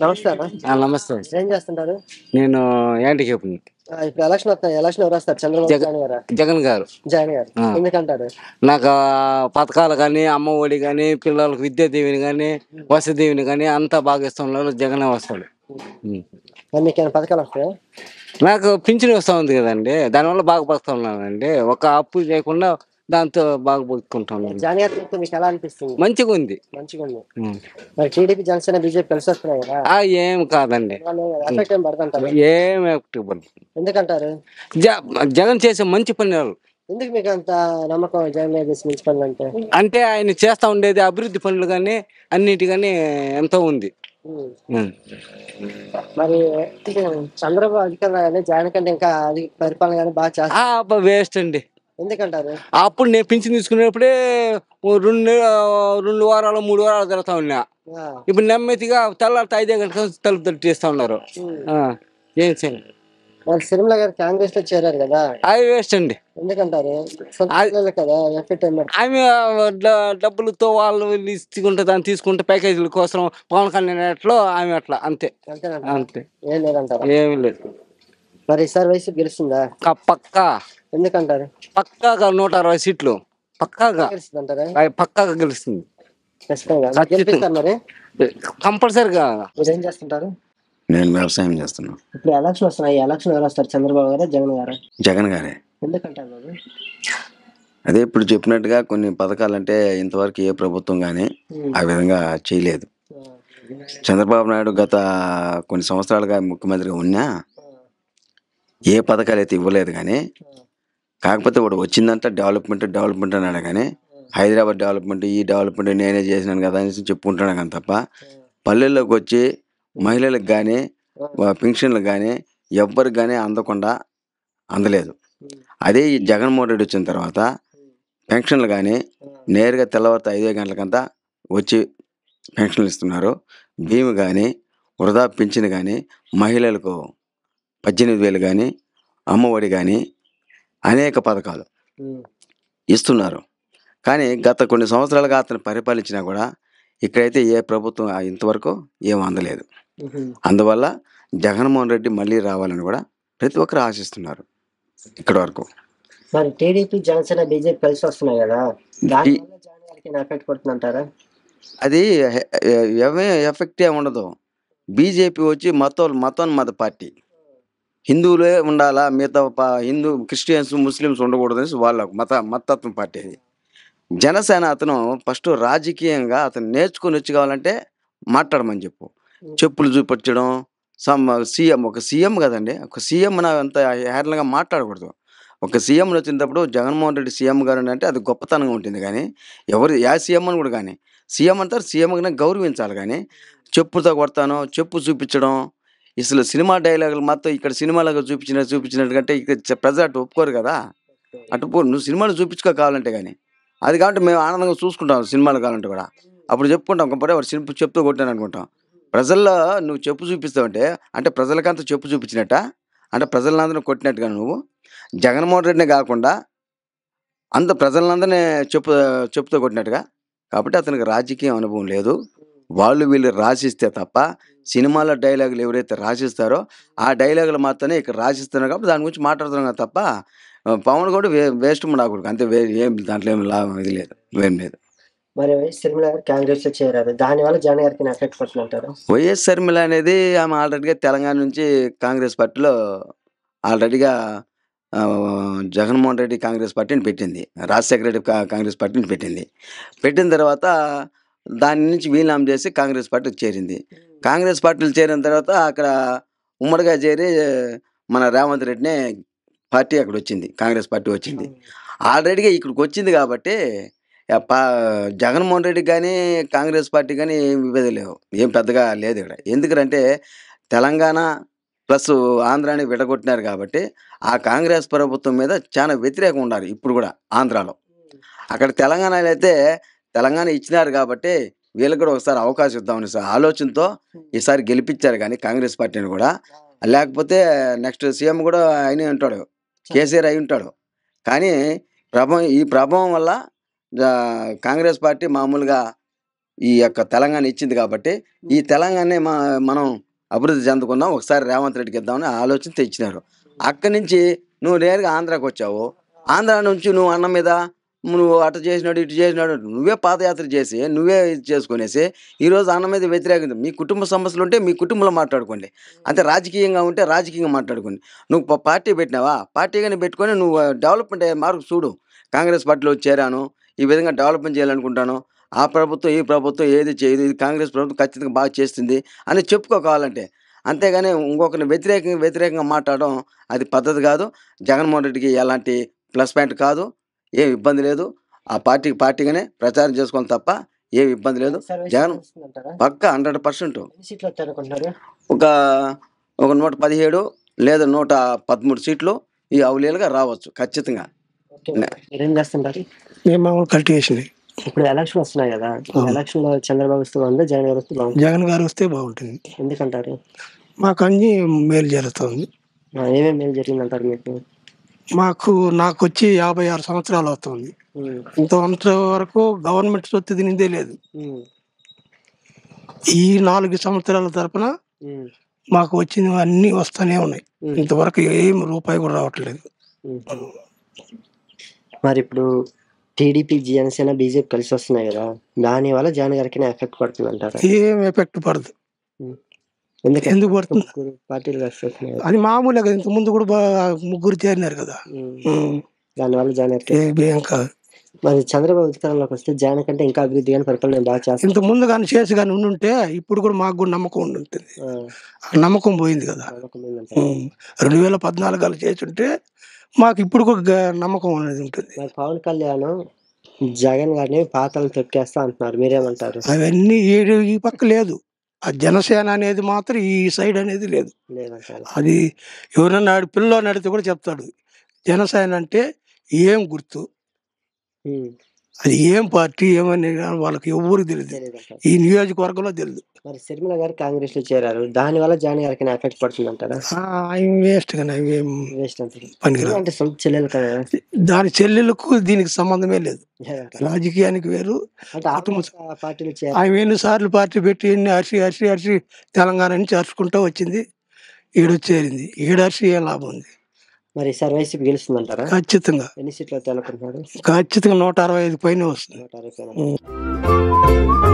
నమస్తే అన్న. నమస్తే. ఏం చేస్తుంటారు? నేను యాంటికేపుని. ఇప్పుడు ఎలక్షన్ వస్తున్నాయి. ఎలక్షన్ ఎవరు వస్తారు? చంద్రబాబు జగ జగన్ గారా? జగన్ గారు. జగన్ గారు. ఆ. ఎందుకంటారు? నాకు పథకాలు కానీ, అమ్మ ఒడి కానీ, పిల్లలకు విద్యా దీవెని కానీ, వసతి దీవెని కానీ అంతా బాగా ఇస్తున్నారు. జగనే వస్తాడు. మరి మీకు ఏమైనా పథకాలు వస్తాయా? నాకు పింఛన్ వస్తూ ఉంది కదండి, దానివల్ల బాగా బతుకుతున్నానండి. ఒక అప్పు చేయకుండా దాంతో బాగా బతుకుంటున్నాను. జగన్ గారి ప్రభుత్వం మీకు ఎలా అనిపిస్తుంది? మంచిగా ఉంది. మంచిగా ఉంది. మరి టీడీపీ, జనసేన, బీజేపీ కలిసి వస్తున్నాయి కదా? ఏం కాదండి, ఎఫెక్ట్ ఏం పడుతుంటారు? ఏం ఎఫెక్ట్ పడదు. ఎందుకంటారు? జగన్ చేసే మంచి పనులు. ఎందుకు మీకు అంత నమ్మకం జగన్ గారు చేసే మంచి పనులు అంటే? అంటే ఆయన చేస్తా ఉండేది అభివృద్ధి పనులు కానీ అన్నిటి కానీ ఎంతో ఉంది. మరి చంద్రబాబు అధికారం కానీ జగన్ కంటే ఇంకా అది పరిపాలన కానీ బాగా చేస్తారు. వేస్ట్ అండి. ఎందుకంటారు? అప్పుడు నేను పింఛన్ తీసుకునేప్పుడే 2 వారాలు 3 వారాలు తిరుగుతా ఉన్నా. ఇప్పుడు నెమ్మదిగా తెల్లారితే 5 గంటలకు తలుపు తట్టేస్తా ఉన్నారు. ఏం చేయండి. మరి సిరిమల గారు కాంగ్రెస్ లో చేరారు కదా? అది వేస్ట్ అండి. ఎందుకంటారు? కదా ఎఫెక్ట్ ఆమె డబ్బులతో వాళ్ళు ఇచ్చుకుంటే దాన్ని తీసుకుంటే ప్యాకేజీల కోసం పవన్ కళ్యాణ్ ఎట్లో ఆమె అట్లా అంతే. అంతే, ఏం లేదంటారు? ఏమి లేదు. మరి ఈసారి వైసీపీ గెలుస్తుందా? పక్కా. ఎందుకంటారు? పక్కాగా 160 సీట్లు పక్కాగా గెలుస్తుందంటారా? పక్కాగా గెలుస్తుంది. మరి కంపల్సరిగా. మీరు ఏం చేస్తుంటారు? నేను వ్యవసాయం చేస్తున్నాను. ఇప్పుడు ఎలక్షన్ వస్తున్నాయి. ఎలక్షన్ ఎవరు వస్తారు? చంద్రబాబు గారా, జగన్ గారా? జగన్ గారే. ఎందుకంటారు? అదే ఇప్పుడు చెప్పినట్టుగా కొన్ని పథకాలు అంటే ఇంతవరకు ఏ ప్రభుత్వం కానీ ఆ విధంగా చేయలేదు. చంద్రబాబు నాయుడు గత కొన్ని సంవత్సరాలుగా ముఖ్యమంత్రిగా ఉన్నా ఏ పథకాలు అయితే ఇవ్వలేదు. కానీ కాకపోతే వాడు వచ్చిందంటే డెవలప్మెంట్ అన్నాడు. కానీ హైదరాబాద్ డెవలప్మెంట్, ఈ డెవలప్మెంట్ నేనే చేసినాను కదా అని చెప్పుకుంటున్నాను. కానీ తప్ప పల్లెల్లోకి వచ్చి మహిళలకు కానీ పెన్షన్లకు కానీ ఎవ్వరికి కానీ అందలేదు. అదే ఈ జగన్మోహన్ రెడ్డి వచ్చిన తర్వాత పెన్షన్లు కానీ నేరుగా తెల్లవారితే 5 గంటలకంతా వచ్చి పెన్షన్లు ఇస్తున్నారు. భీము కానీ, వృధా పింఛన్ కానీ, మహిళలకు 18,000 కానీ, అమ్మఒడి కానీ అనేక పథకాలు ఇస్తున్నారు. కానీ గత కొన్ని సంవత్సరాలుగా అతను పరిపాలించినా కూడా ఇక్కడైతే ఏ ప్రభుత్వం ఇంతవరకు ఏం అందలేదు. అందువల్ల జగన్మోహన్ రెడ్డి మళ్ళీ రావాలని కూడా ప్రతి ఒక్కరు ఆశిస్తున్నారు ఇక్కడ వరకు. మరి టీడీపీ, జనసేన, బీజేపీ కలిసి వస్తున్నాయి కదా, ఎఫెక్ట్ పడుతుందంటారా? అది ఎఫెక్ట్ ఏమి ఉండదు. బీజేపీ వచ్చి మత పార్టీ, హిందువులే ఉండాలా, మిగతా హిందూ క్రిస్టియన్స్ ముస్లిమ్స్ ఉండకూడదు అనేసి వాళ్ళకు మతత్వం పార్టీ. అది జనసేన అతను ఫస్ట్ రాజకీయంగా అతను నేర్చుకుని వచ్చి కావాలంటే మాట్లాడమని చెప్పులు చూపించడం. ఒక సీఎం కదండి, ఒక సీఎం అంత హేళనగా మాట్లాడకూడదు. ఒక సీఎం వచ్చినప్పుడు జగన్మోహన్ రెడ్డి సీఎం గారు అంటే అది గొప్పతనంగా ఉంటుంది. కానీ యా సీఎం అని కూడా కానీ సీఎం అంటారు, సీఎంగా గౌరవించాలి. కానీ చెప్పుతో కొడతాను, చెప్పు చూపించడం, అసలు సినిమా డైలాగులు మొత్తం ఇక్కడ సినిమాలుగా చూపించినట్టు కంటే ఇక్కడ ప్రజలు అటు ఒప్పుకోరు కదా. నువ్వు సినిమాలు చూపించుకో కావాలంటే. కానీ అది కాబట్టి మేము ఆనందంగా చూసుకుంటాం. సినిమాలు కావాలంటే కూడా అప్పుడు చెప్పుకుంటాం. కంపరే వాడు చెప్తూ కొట్టాను అనుకుంటాం. ప్రజల్లో నువ్వు చెప్పు చూపిస్తావంటే అంటే ప్రజలకంతా చెప్పు చూపించినట్ట, అంటే ప్రజలందరినీ కొట్టినట్టుగా నువ్వు జగన్మోహన్ రెడ్డినే కాకుండా అంత ప్రజలందరినీ చెప్పుతో కొట్టినట్టుగా. కాబట్టి అతనికి రాజకీయ అనుభవం లేదు. వీళ్ళు రాసిస్తే తప్ప సినిమాలో డైలాగులు ఎవరైతే రాసిస్తారో ఆ డైలాగులు మాత్రమే ఇక్కడ రాసిస్తున్నారు. కాబట్టి దాని గురించి మాట్లాడుతున్నాం తప్ప పవన్ కూడా వేస్ట్ ఉండకూడదు అంతే. ఏం దాంట్లో ఏం లాభం ఇది లేదు, ఏం లేదు. మరి సిరిమల గారు కాంగ్రెస్ లో చేరారు, దానివల్ల జగన్ గారికి ఎఫెక్ట్ పడుతుంటారు? వైఎస్ షర్మిల అనేది ఆమె ఆల్రెడీగా తెలంగాణ నుంచి కాంగ్రెస్ పార్టీలో ఆల్రెడీగా జగన్మోహన్ రెడ్డి కాంగ్రెస్ పార్టీని పెట్టింది, రాజశేఖర రెడ్డి కాంగ్రెస్ పార్టీని పెట్టిన తర్వాత దాని నుంచి వీలునామా చేసి కాంగ్రెస్ పార్టీకి చేరింది. కాంగ్రెస్ పార్టీలు చేరిన తర్వాత అక్కడ ఉమ్మడిగా చేరి మన రేవంత్ రెడ్డినే పార్టీ అక్కడ వచ్చింది, కాంగ్రెస్ పార్టీ వచ్చింది. ఆల్రెడీగా ఇక్కడికి వచ్చింది కాబట్టి జగన్మోహన్ రెడ్డి కానీ కాంగ్రెస్ పార్టీ కానీ ఏం విభేదం లేవు, ఏం పెద్దగా లేదు ఇక్కడ. ఎందుకంటే తెలంగాణ ప్లస్ ఆంధ్రాని విడగొట్టినారు కాబట్టి ఆ కాంగ్రెస్ ప్రభుత్వం మీద చాలా వ్యతిరేకం ఉన్నారు ఇప్పుడు కూడా ఆంధ్రాలో. అక్కడ తెలంగాణలో అయితే తెలంగాణ ఇచ్చినారు కాబట్టి వీళ్ళకి కూడా ఒకసారి అవకాశం ఇద్దామని ఆలోచనతో ఈసారి గెలిపించారు. కానీ కాంగ్రెస్ పార్టీని కూడా, లేకపోతే నెక్స్ట్ సీఎం కూడా అయినే ఉంటాడు, కేసీఆర్ అయి ఉంటాడు. కానీ ఈ ప్రభావం వల్ల కాంగ్రెస్ పార్టీ మామూలుగా ఈ యొక్క తెలంగాణ ఇచ్చింది కాబట్టి ఈ తెలంగాణనే మనం అభివృద్ధి చెందుకున్నాం, ఒకసారి రేవంత్ రెడ్డికి ఇద్దామని ఆలోచన తెచ్చినారు. అక్కడి నుంచి నువ్వు నేరుగా ఆంధ్రాకి వచ్చావు. ఆంధ్రా నుంచి నువ్వు అన్నం మీద నువ్వు అటు చేసినాడు ఇటు చేసినాడు నువ్వే పాదయాత్ర చేసి నువ్వే ఇది చేసుకునేసి ఈరోజు అన్నం మీద వ్యతిరేకంగా మీ కుటుంబ సమస్యలు ఉంటే మీ కుటుంబంలో మాట్లాడుకోండి, అంతే రాజకీయంగా ఉంటే రాజకీయంగా మాట్లాడుకోండి. నువ్వు పార్టీ పెట్టినావా, పార్టీగానే పెట్టుకొని నువ్వు డెవలప్మెంట్ అయ్యే మార్పు చూడు. కాంగ్రెస్ పార్టీలో చేరాను, ఈ విధంగా డెవలప్మెంట్ చేయాలనుకుంటాను, ఆ ప్రభుత్వం ఈ ప్రభుత్వం ఏది చేయదు, ఇది కాంగ్రెస్ ప్రభుత్వం ఖచ్చితంగా బాగా చేస్తుంది అని చెప్పుకోవాలంటే. అంతేగాని ఇంకొకరిని వ్యతిరేకంగా మాట్లాడడం అది పద్ధతి కాదు. జగన్మోహన్ రెడ్డికి ఎలాంటి ప్లస్ పాయింట్ కాదు, ఏం ఇబ్బంది లేదు. ఆ పార్టీగానే ప్రచారం చేసుకోవాలి తప్ప ఏం ఇబ్బంది లేదు. జగన్ పక్క 100% ఒక 117 లేదా 113 సీట్లు ఈ అవలీలుగా రావచ్చు ఖచ్చితంగా. ఏం చేస్తుంటారు? కల్టివేషన్. ఇప్పుడు ఎలక్షన్ వస్తున్నాయి కదా, ఎలక్షన్ లో చంద్రబాబు వస్తే బాగుందా, జగన్ గారు వస్తే బాగుంది? జగన్ గారు వస్తే బాగుంటుంది. ఎందుకంటారు? మాకు అన్ని మేలు జరుగుతుంది. ఏమేమి మేలు జరిగిందంటారు మీకు? నాకు వచ్చి 56 సంవత్సరాలు అవుతుంది. ఇంతవరకు గవర్నమెంట్ సొత్తు తినిందే లేదు. ఈ 4 సంవత్సరాల తరపున మాకు వచ్చినవి అన్ని వస్తూనే ఉన్నాయి. ఇంతవరకు ఏం రూపాయి కూడా రావట్లేదు. మరి ఇప్పుడు టీడీపీ, జనసేన, బీజేపీ కలిసి వస్తున్నాయి కదా, దాని వల్ల జగన్ గారికి ఎఫెక్ట్ పడుతుంది అంటారా? ఏం ఎఫెక్ట్ పడదు. ఎందుకు పడుతుంది? పార్టీలు కలిసి వస్తున్నాయి, అది మామూలే కదా. ఇంత ముందు కూడా ముగ్గురు చేరినారు కదా, దానివల్ల జగన్ ఏం కాదు. మరి చంద్రబాబు అధికారంలోకి వస్తే జగన్ కంటే ఇంకా అభివృద్ధి కానీ పరిపాలన బాగా చేస్తారు. ఇంత ముందు కానీ చేసి కానీ ఉండుంటే ఇప్పుడు కూడా మాకు కూడా నమ్మకం ఉంటుంది. నమ్మకం పోయింది కదా. 2014 అలా చేసి ఉంటే మాకు ఇప్పుడు కూడా నమ్మకం అనేది ఉంటుంది. మరి పవన్ కళ్యాణ్ జగన్ గారిని పాతాలను తొక్కేస్తా అంటున్నారు, మీరేమంటారు? అవన్నీ ఈ పక్క లేదు. ఆ జనసేన అనేది మాత్రం ఈ సైడ్ అనేది లేదు. అది ఎవరన్నా పిల్లని అడిగితే కూడా చెప్తాడు, జనసేన అంటే ఏం గుర్తు, అది ఏం పార్టీ ఏమని వాళ్ళకి ఎవరికి తెలియదు, ఈ నియోజకవర్గంలో తెలియదు. మరి శర్మిల గారు కాంగ్రెస్ లో చేరారు, దాని వల్ల జగన్ గారికి ఎఫెక్ట్ పడుతుంది అంటారా? వేస్ట్ కానీ అవి వేస్ట్ అంటారు. పనికిరా అంటే సొంత చెల్లెలు కదా, దాని చెల్లెలకు దీనికి సంబంధమే లేదు. రాజకీయానికి వేరు, పార్టీలు ఆమె ఎన్నిసార్లు పార్టీ పెట్టి ఎన్ని అరిసి తెలంగాణ నుంచి అరుచుకుంటూ వచ్చింది, ఈడొచ్చేరింది. ఈడరిసి ఏం లాభం ఉంది? మరి ఈసారి వైసీపీ గెలుస్తుందంటారా? ఖచ్చితంగా. ఎన్ని సీట్లు అవుతాయి అనుకుంటున్నారు? ఖచ్చితంగా 165 పైన వస్తుంది. 165.